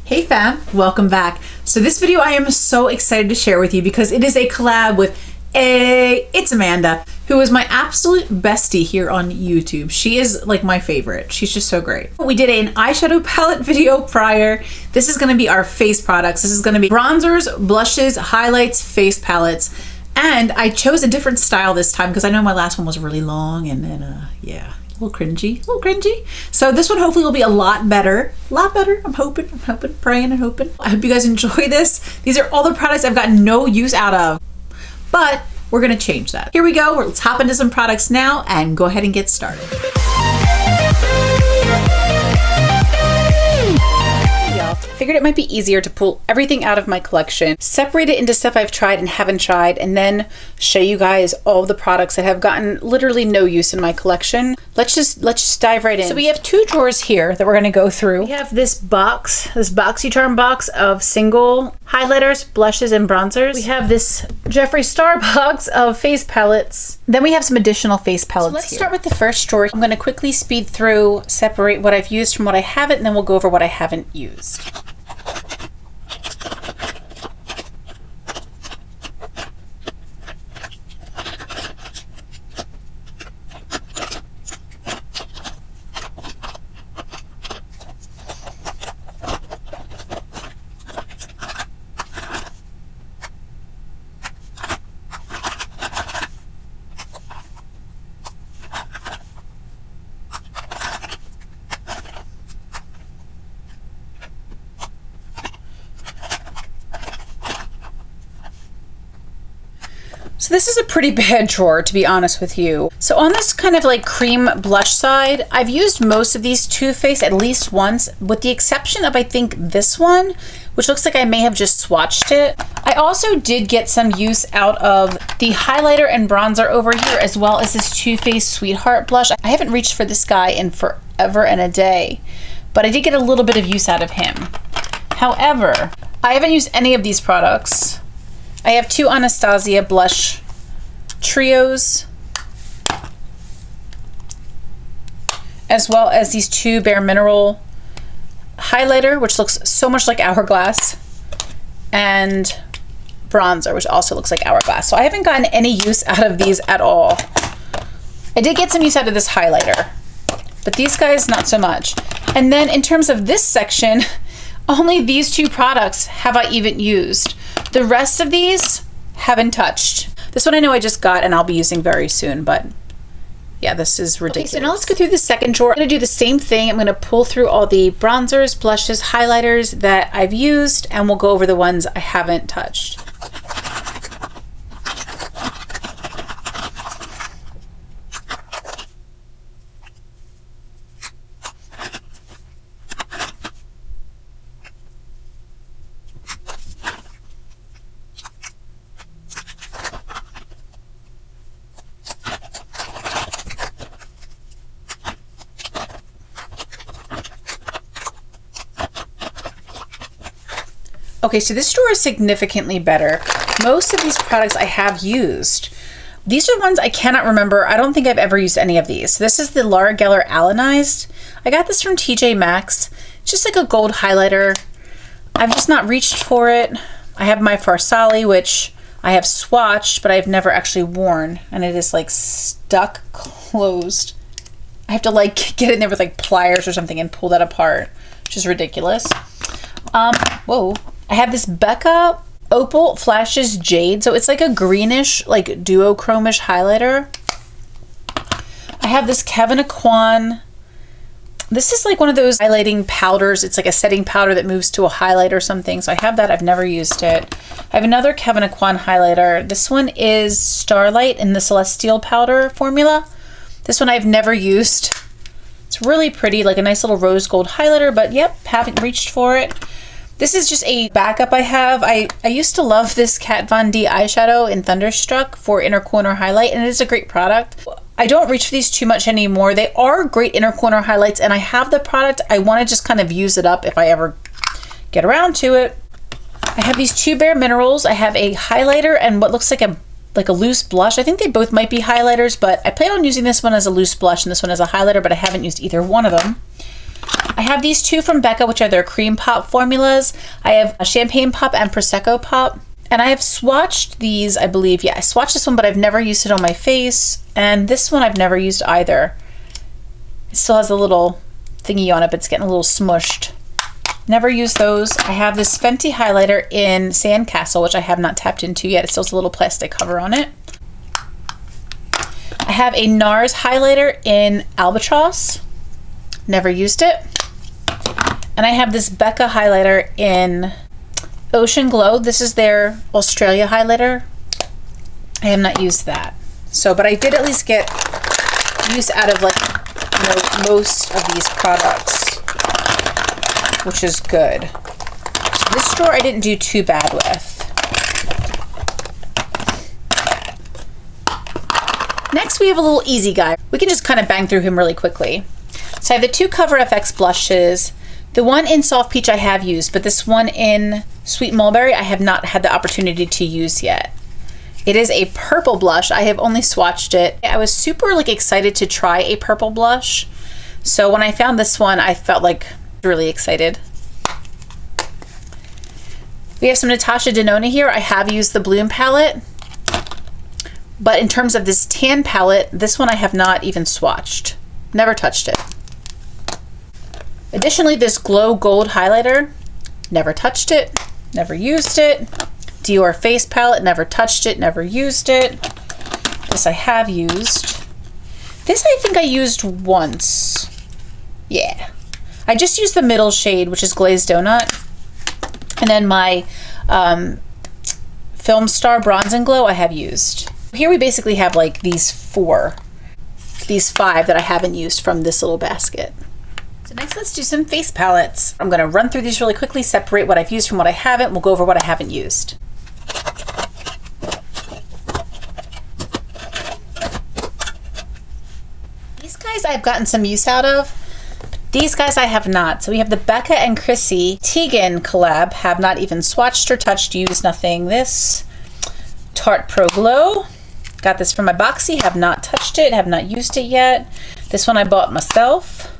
Hey fam, welcome back. So this video I am so excited to share with you because it is a collab with AyyyeeeitsAmanda, who is my absolute bestie here on YouTube. She is like my favorite. She's just so great. We did an eyeshadow palette video prior. This is gonna be our face products. This is gonna be bronzers, blushes, highlights, face palettes. And I chose a different style this time because I know my last one was really long and then, yeah. A little cringy. So this one hopefully will be a lot better. I'm hoping, praying and hoping. I hope you guys enjoy this. These are all the products I've got no use out of, but we're gonna change that. Here we go, let's hop into some products now and go ahead and get started. Figured it might be easier to pull everything out of my collection, separate it into stuff I've tried and haven't tried, and then show you guys all the products that have gotten literally no use in my collection. Let's just dive right in. So we have two drawers here that we're gonna go through. We have this BoxyCharm box of single highlighters, blushes, and bronzers. We have this Jeffree Star box of face palettes. Then we have some additional face palettes. So let's start with the first drawer. I'm gonna quickly speed through, separate what I've used from what I haven't, and then we'll go over what I haven't used. So this is a pretty bad drawer, to be honest with you. So on this kind of like cream blush side, I've used most of these Too Faced at least once, with the exception of I think this one, which looks like I may have just swatched it. I also did get some use out of the highlighter and bronzer over here, as well as this Too Faced Sweetheart blush. I haven't reached for this guy in forever and a day, but I did get a little bit of use out of him. However, I haven't used any of these products. I have two Anastasia blush trios, as well as these two Bare Mineral highlighter, which looks so much like Hourglass, and bronzer, which also looks like Hourglass. So I haven't gotten any use out of these at all. I did get some use out of this highlighter, but these guys not so much. And then in terms of this section, only these two products have I even used. The rest of these haven't touched. This one I know I just got and I'll be using very soon, but yeah, this is ridiculous. Okay, so now let's go through the second drawer. I'm gonna do the same thing. I'm gonna pull through all the bronzers, blushes, highlighters that I've used, and we'll go over the ones I haven't touched. Okay, so this drawer is significantly better. Most of these products I have used. These are ones I cannot remember. I don't think I've ever used any of these. This is the Laura Geller Alanized. I got this from TJ Maxx. It's just like a gold highlighter. I've just not reached for it. I have my Farsali, which I have swatched, but I've never actually worn. And it is like stuck closed. I have to like get in there with like pliers or something and pull that apart, which is ridiculous. Whoa. I have this Becca Opal Flashes Jade. So it's like a greenish, like duochromish highlighter. I have this Kevyn Aucoin. This is like one of those highlighting powders. It's like a setting powder that moves to a highlight or something. So I have that. I've never used it. I have another Kevyn Aucoin highlighter. This one is Starlight in the Celestial Powder formula. This one I've never used. It's really pretty, like a nice little rose gold highlighter, but yep, haven't reached for it. This is just a backup I have. I used to love this Kat Von D eyeshadow in Thunderstruck for inner corner highlight, and it is a great product. I don't reach for these too much anymore. They are great inner corner highlights, and I have the product. I want to just kind of use it up if I ever get around to it. I have these two Bare Minerals. I have a highlighter and what looks like a loose blush. I think they both might be highlighters, but I plan on using this one as a loose blush and this one as a highlighter, but I haven't used either one of them. I have these two from Becca, which are their cream pop formulas. I have a champagne pop and prosecco pop. And I have swatched these, I believe. Yeah, I swatched this one, but I've never used it on my face. And this one I've never used either. It still has a little thingy on it, but it's getting a little smushed. Never used those. I have this Fenty highlighter in Sandcastle, which I have not tapped into yet. It still has a little plastic cover on it. I have a NARS highlighter in Albatross. Never used it. And I have this Becca highlighter in Ocean Glow. This is their Australia highlighter. I have not used that. So, but I did at least get use out of, like, you know, most of these products, which is good. So this drawer I didn't do too bad with. Next we have a little easy guy. We can just kind of bang through him really quickly. So I have the two Cover FX blushes. The one in Soft Peach I have used, but this one in Sweet Mulberry I have not had the opportunity to use yet. It is a purple blush. I have only swatched it. I was super excited to try a purple blush. So when I found this one, I felt like really excited. We have some Natasha Denona here. I have used the Bloom palette. But in terms of this tan palette, this one I have not even swatched. Never touched it. Additionally, this Glow Gold highlighter, never touched it, never used it. Dior face palette, never touched it, never used it. This I have used. This I think I used once. Yeah. I just used the middle shade, which is Glazed Donut. And then my Film Star Bronze and Glow I have used. Here we basically have like these five that I haven't used from this little basket. So next let's do some face palettes. I'm gonna run through these really quickly, separate what I've used from what I haven't. We'll go over what I haven't used. These guys I've gotten some use out of. These guys I have not. So we have the Becca and Chrissy Teigen collab. Have not even swatched or touched, used, nothing. This Tarte Pro Glow. Got this from my Boxy. Have not touched it. Have not used it yet. This one I bought myself.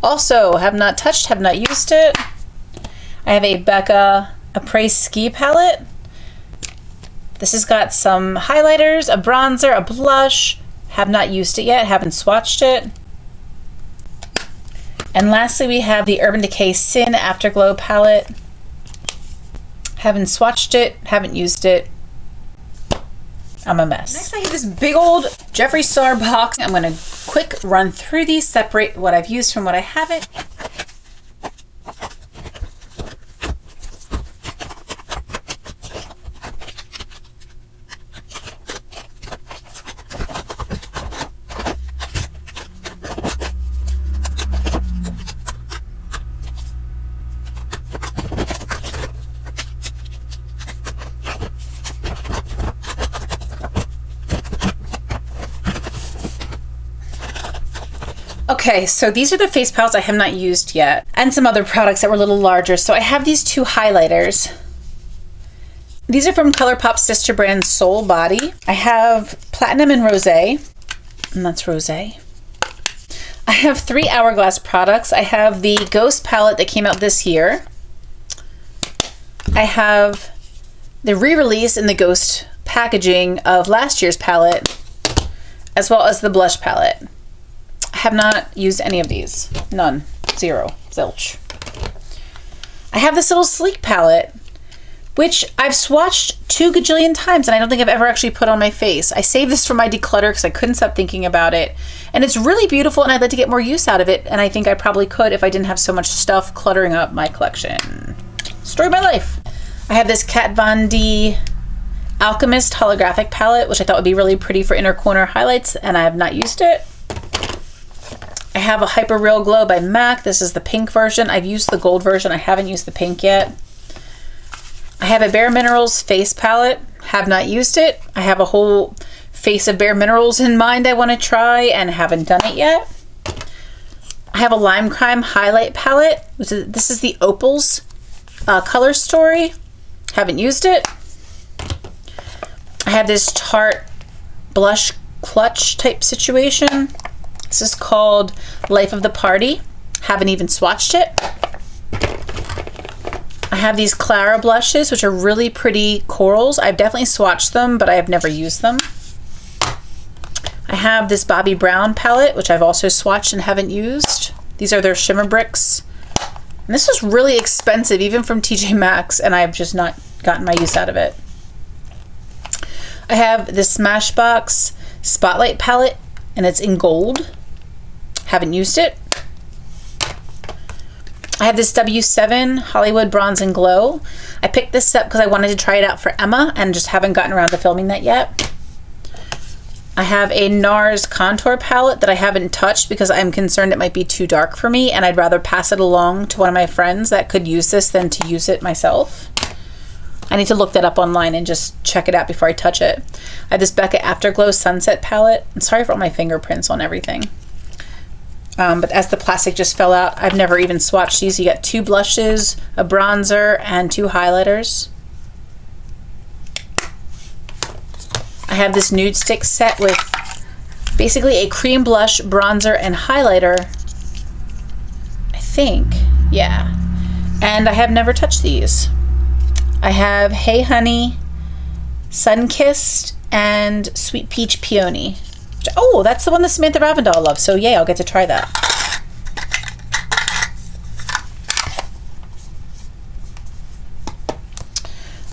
Also have not touched. Have not used it. I have a Becca Après Ski palette. This has got some highlighters, a bronzer, a blush. Have not used it yet. Haven't swatched it. And lastly, we have the Urban Decay Sin Afterglow palette. Haven't swatched it, haven't used it. I'm a mess. Next I have this big old Jeffree Star box. I'm gonna quick run through these, separate what I've used from what I haven't. Okay, so these are the face palettes I have not used yet, and some other products that were a little larger. So I have these two highlighters. These are from ColourPop's sister brand Soul Body. I have Platinum and Rosé, and that's Rosé. I have 3 Hourglass products. I have the Ghost palette that came out this year. I have the re-release in the Ghost packaging of last year's palette, as well as the blush palette. I have not used any of these. None. Zero. Zilch. I have this little Sleek palette, which I've swatched 2 gajillion times, and I don't think I've ever actually put on my face. I saved this for my declutter because I couldn't stop thinking about it. And it's really beautiful, and I'd like to get more use out of it, and I think I probably could if I didn't have so much stuff cluttering up my collection. Story of my life. I have this Kat Von D Alchemist holographic palette, which I thought would be really pretty for inner corner highlights, and I have not used it. I have a Hyper Real Glow by MAC. This is the pink version. I've used the gold version. I haven't used the pink yet. I have a Bare Minerals face palette. Have not used it. I have a whole face of Bare Minerals in mind I want to try and haven't done it yet. I have a Lime Crime highlight palette. This is the Opals color story. Haven't used it. I have this Tarte blush clutch type situation. This is called Life of the Party. Haven't even swatched it. I have these Clara blushes, which are really pretty corals. I've definitely swatched them, but I have never used them. I have this Bobbi Brown palette, which I've also swatched and haven't used. These are their shimmer bricks. And this was really expensive, even from TJ Maxx, and I've just not gotten my use out of it. I have this Smashbox Spotlight palette, and it's in gold. Haven't used it. I have this W7 Hollywood Bronze and Glow. I picked this up because I wanted to try it out for Emma and just haven't gotten around to filming that yet. I have a NARS contour palette that I haven't touched because I'm concerned it might be too dark for me, and I'd rather pass it along to one of my friends that could use this than to use it myself. I need to look that up online and just check it out before I touch it. I have this Becca Afterglow Sunset palette. I'm sorry for all my fingerprints on everything. But as the plastic just fell out, I've never even swatched these. You got 2 blushes, a bronzer, and 2 highlighters. I have this nude stick set with basically a cream blush, bronzer, and highlighter. I think, yeah. And I have never touched these. I have Hey Honey, Sunkissed, and Sweet Peach Peony. Oh, that's the one that Samantha Ravindal loves, so yay, I'll get to try that.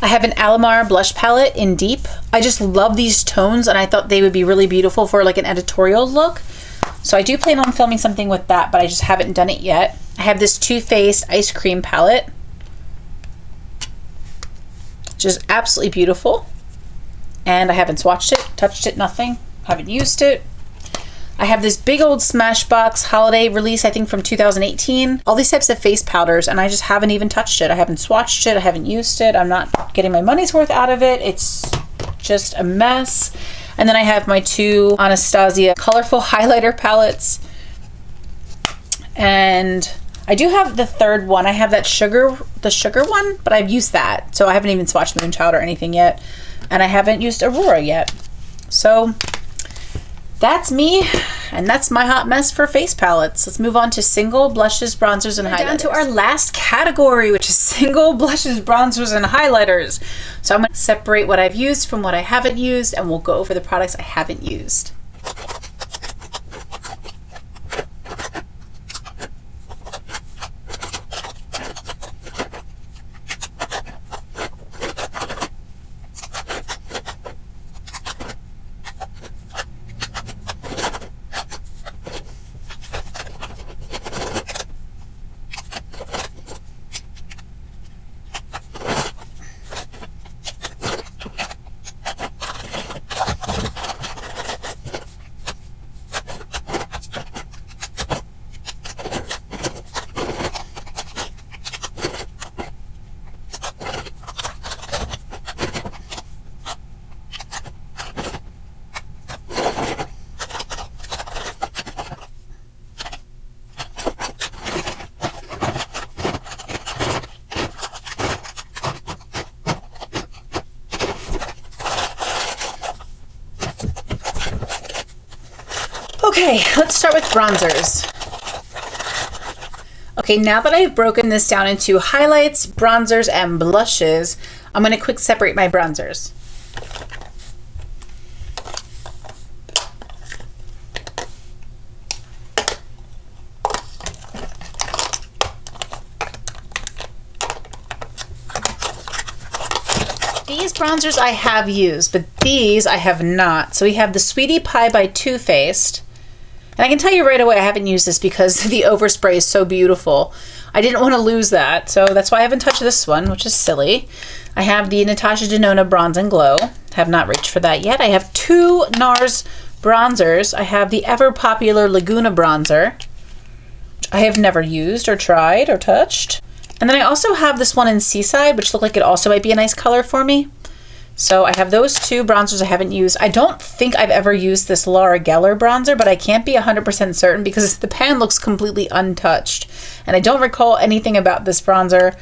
I have an Alamar blush palette in Deep. I just love these tones, and I thought they would be really beautiful for like an editorial look. So I do plan on filming something with that, but I just haven't done it yet. I have this Too Faced Ice Cream palette, which is absolutely beautiful. And I haven't swatched it, touched it, nothing. Haven't used it. I have this big old Smashbox holiday release, I think from 2018. All these types of face powders, and I just haven't even touched it. I haven't swatched it. I haven't used it. I'm not getting my money's worth out of it. It's just a mess. And then I have my 2 Anastasia colorful highlighter palettes. And I do have the 3rd one. I have that the sugar one, but I've used that. So I haven't even swatched Moonchild or anything yet. And I haven't used Aurora yet. So that's me, and that's my hot mess for face palettes. Let's move on to single blushes, bronzers, and highlighters. Down to our last category, which is single blushes, bronzers, and highlighters. So I'm going to separate what I've used from what I haven't used, and we'll go over the products I haven't used. Okay, let's start with bronzers. Okay, now that I've broken this down into highlights, bronzers, and blushes, I'm going to quick separate my bronzers. These bronzers I have used, but these I have not. So we have the Sweetie Pie by Too Faced. And I can tell you right away I haven't used this because the overspray is so beautiful. I didn't want to lose that, so that's why I haven't touched this one, which is silly. I have the Natasha Denona Bronze and Glow. Have not reached for that yet. I have 2 NARS bronzers. I have the ever popular Laguna bronzer, which I have never used or tried or touched. And then I also have this one in Seaside, which looked like it also might be a nice color for me. So I have those 2 bronzers I haven't used. I don't think I've ever used this Laura Geller bronzer, but I can't be 100% certain because the pan looks completely untouched. And I don't recall anything about this bronzer.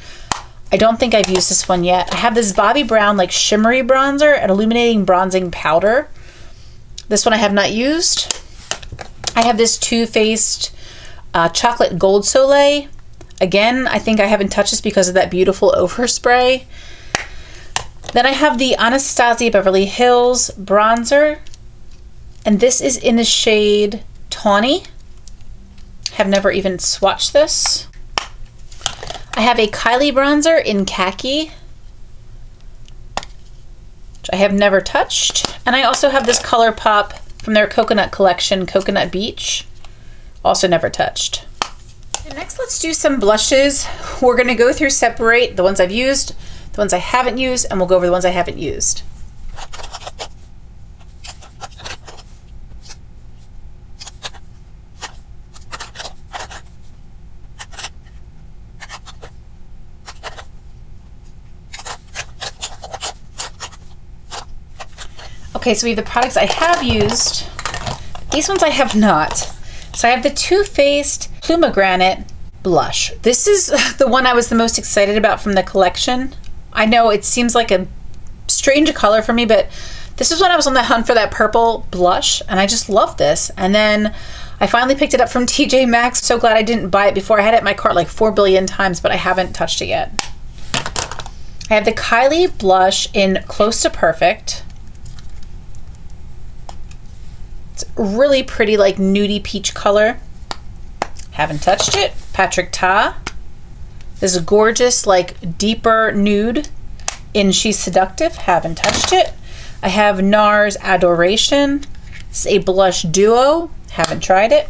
I don't think I've used this one yet. I have this Bobbi Brown like shimmery bronzer and illuminating bronzing powder. This one I have not used. I have this Too Faced Chocolate Gold Soleil. Again, I think I haven't touched this because of that beautiful overspray. Then I have the Anastasia Beverly Hills bronzer, and this is in the shade Tawny. Have never even swatched this. I have a Kylie bronzer in Khaki, which I have never touched. And I also have this ColourPop from their Coconut collection, Coconut Beach, also never touched. And next, let's do some blushes. We're gonna go through, separate the ones I've used, the ones I haven't used, and we'll go over the ones I haven't used. Okay, so we have the products I have used. These ones I have not. So I have the Too Faced Plumagranate blush. This is the one I was the most excited about from the collection. I know it seems like a strange color for me, but this is when I was on the hunt for that purple blush, and I just love this. And then I finally picked it up from TJ Maxx. So glad I didn't buy it before. I had it in my cart like 4 billion times, but I haven't touched it yet. I have the Kylie blush in Close to Perfect. It's really pretty, like nudie peach color. Haven't touched it. Patrick Ta. This is gorgeous, like deeper nude in She's Seductive. Haven't touched it. I have NARS Adoration. It's a blush duo. Haven't tried it.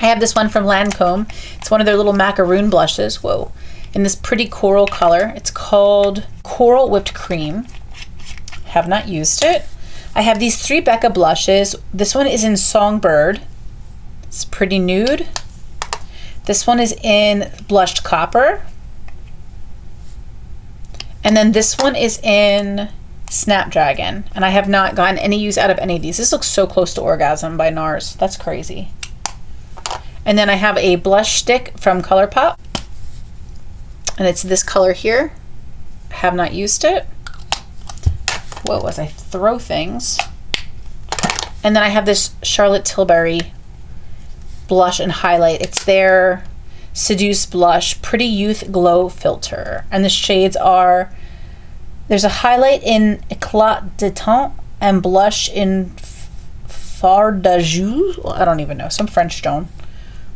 I have this one from Lancome. It's one of their little macaroon blushes. Whoa. In this pretty coral color. It's called Coral Whipped Cream. Have not used it. I have these 3 Becca blushes. This one is in Songbird. It's pretty nude. This one is in Blushed Copper. And then this one is in Snapdragon. And I have not gotten any use out of any of these. This looks so close to Orgasm by NARS. That's crazy. And then I have a blush stick from ColourPop. And it's this color here. Have not used it. Whoa, as I throw things. And then I have this Charlotte Tilbury blush and highlight. It's their Seduce Blush Pretty Youth Glow Filter. And the shades are, there's a highlight in Eclat de Teint and blush in Fard d'Azur. Well, I don't even know, some French stone.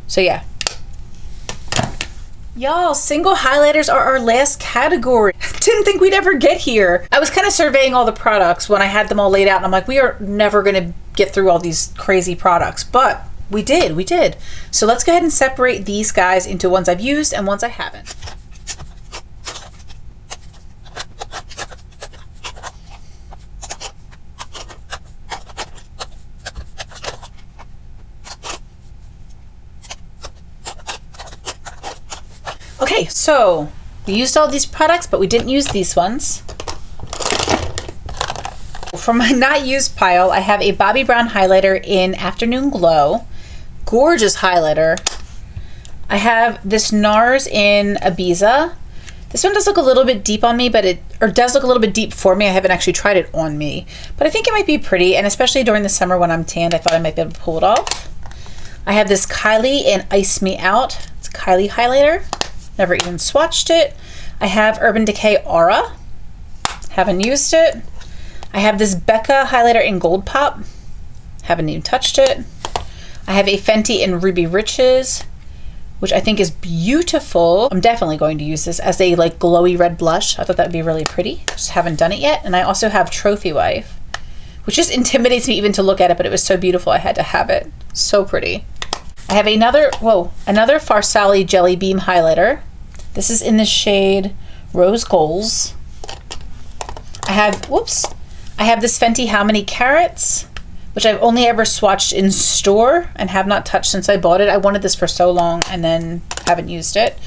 So yeah. Y'all, single highlighters are our last category. Didn't think we'd ever get here. I was kind of surveying all the products when I had them all laid out, and I'm like, we are never gonna get through all these crazy products, but we did. So let's go ahead and separate these guys into ones I've used and ones I haven't. Okay, so we used all these products, but we didn't use these ones. For my not used pile, I have a Bobbi Brown highlighter in Afternoon Glow. Gorgeous highlighter. I have this NARS in Ibiza. This one does look a little bit deep on me, but does look a little bit deep for me. I haven't actually tried it on me, but I think it might be pretty, and especially during the summer when I'm tanned, I thought I might be able to pull it off. I have this Kylie in Ice Me Out. It's a Kylie highlighter. Never even swatched it. I have Urban Decay Aura. Haven't used it. I have this Becca highlighter in Gold Pop. Haven't even touched it. I have a Fenty in Ruby Riches, which I think is beautiful. I'm definitely going to use this as a like glowy red blush. I thought that would be really pretty. Just haven't done it yet. And I also have Trophy Wife, which just intimidates me even to look at it, but it was so beautiful I had to have it. So pretty. I have another Farsali Jelly Beam highlighter. This is in the shade Rose Goals. I have this Fenty How Many Carats, which I've only ever swatched in store and have not touched since I bought it. I wanted this for so long and then haven't used it.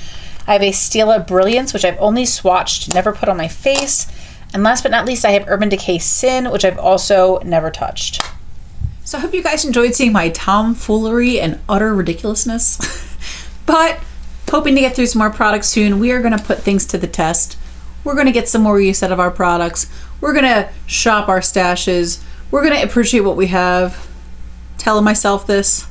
I have a Stila Brilliance, which I've only swatched, never put on my face. And last but not least, I have Urban Decay Sin, which I've also never touched. So I hope you guys enjoyed seeing my tomfoolery and utter ridiculousness. But hoping to get through some more products soon. We are going to put things to the test. We're going to get some more use out of our products. We're going to shop our stashes. We're going to appreciate what we have. Telling myself this.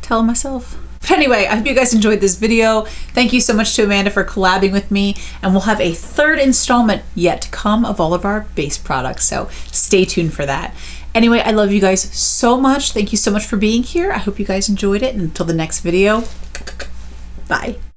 Telling myself. But anyway, I hope you guys enjoyed this video. Thank you so much to Amanda for collabing with me, and we'll have a third installment yet to come of all of our base products, so stay tuned for that. Anyway, I love you guys so much. Thank you so much for being here. I hope you guys enjoyed it, and until the next video, bye.